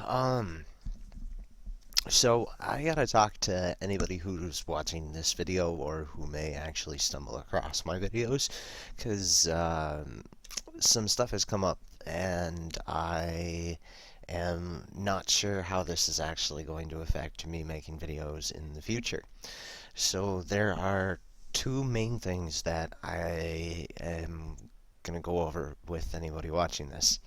Um, so I gotta talk to anybody who's watching this video or who may actually stumble across my videos, because some stuff has come up and I am not sure how this is actually going to affect me making videos in the future. So there are two main things that I am gonna go over with anybody watching this.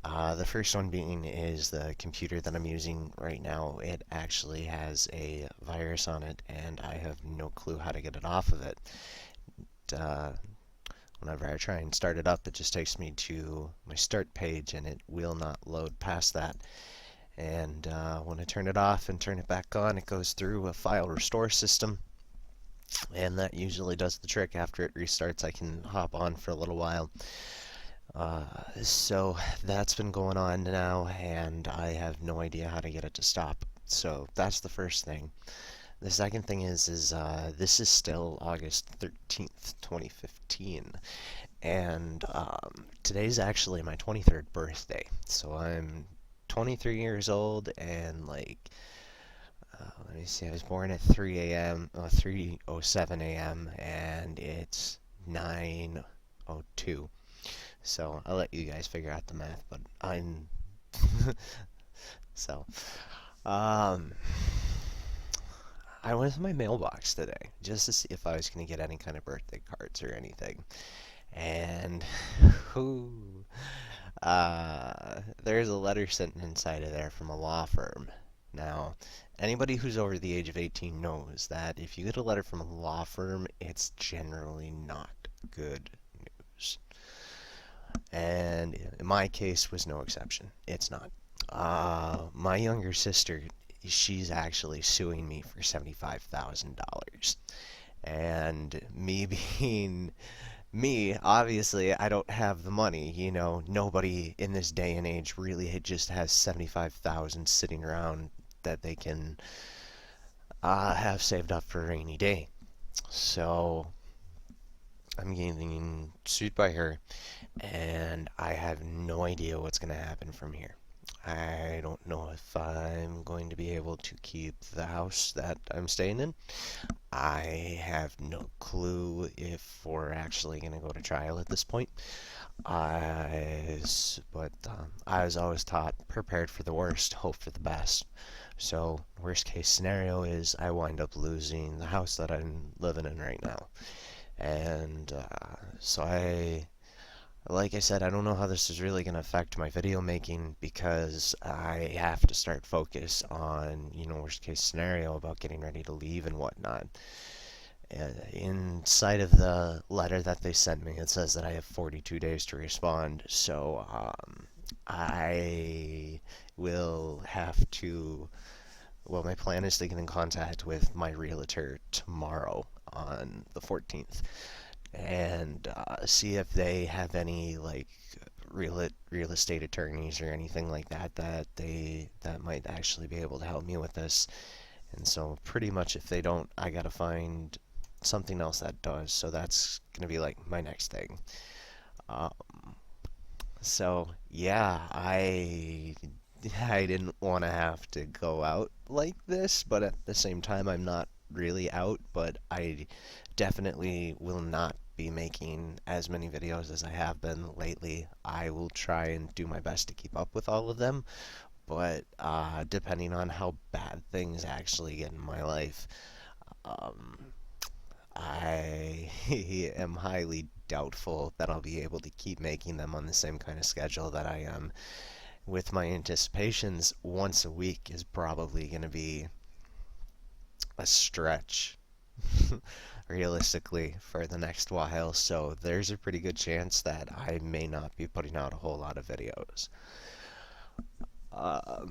The first one being is the computer that I'm using right now. It actually has a virus on it, and I have no clue how to get it off of it. Uh, Whenever I try and start it up, it just takes me to my start page, and it will not load past that. And when I turn it off and turn it back on, it goes through a file restore system, and that usually does the trick. After it restarts, I can hop on for a little while. So that's been going on now, and I have no idea how to get it to stop. So that's the first thing. The second thing is this is still August 13th, 2015, and today's actually my 23rd birthday. So I'm 23 years old, and let me see, I was born at 3 a.m., 3:07 a.m., and it's 9:02. So I'll let you guys figure out the math, but I'm so um I went to my mailbox today just to see if I was going to get any kind of birthday cards or anything. And who there's a letter sitting inside of there from a law firm. Now, anybody who's over the age of 18 knows that if you get a letter from a law firm, it's generally not good news. And in my case was no exception. It's not. My younger sister, she's actually suing me for $75,000. And me being me, obviously, I don't have the money. Nobody in this day and age really just has 75,000 sitting around that they can have saved up for a rainy day. So I'm getting sued by her, and I have no idea what's going to happen from here. I don't know if I'm going to be able to keep the house that I'm staying in. I have no clue if we're actually going to go to trial at this point. I was always taught, prepared for the worst, hope for the best. So, worst case scenario is I wind up losing the house that I'm living in right now. And like I said, I don't know how this is really going to affect my video making, because I have to start focus on, worst case scenario about getting ready to leave and whatnot. And inside of the letter that they sent me, it says that I have 42 days to respond. So I will have to. Well, my plan is to get in contact with my realtor tomorrow on the 14th and see if they have any real estate attorneys or anything like that might actually be able to help me with this. And so pretty much if they don't, I gotta find something else that does. So that's gonna be like my next thing. Um, so yeah, I didn't want to have to go out like this, but at the same time, I'm not really out, but I definitely will not be making as many videos as I have been lately. I will try and do my best to keep up with all of them, but depending on how bad things actually get in my life, um, I am highly doubtful that I'll be able to keep making them on the same kind of schedule that I am. With my anticipations, once a week is probably going to be a stretch realistically for the next while, so there's a pretty good chance that I may not be putting out a whole lot of videos. Uh,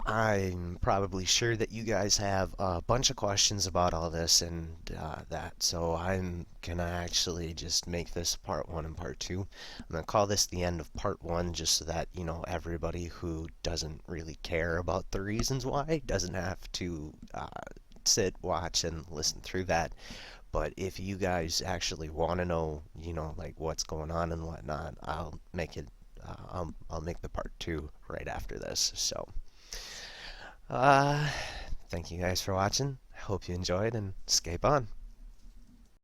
I'm probably sure that you guys have a bunch of questions about all this and that, so I'm gonna actually just make this part one and part two. I'm gonna call this the end of part one, just so that everybody who doesn't really care about the reasons why doesn't have to sit, watch, and listen through that. But if you guys actually want to know, like what's going on and whatnot, I'll make it I'll make the part 2 right after this. So, uh, thank you guys for watching. I hope you enjoyed, and escape on.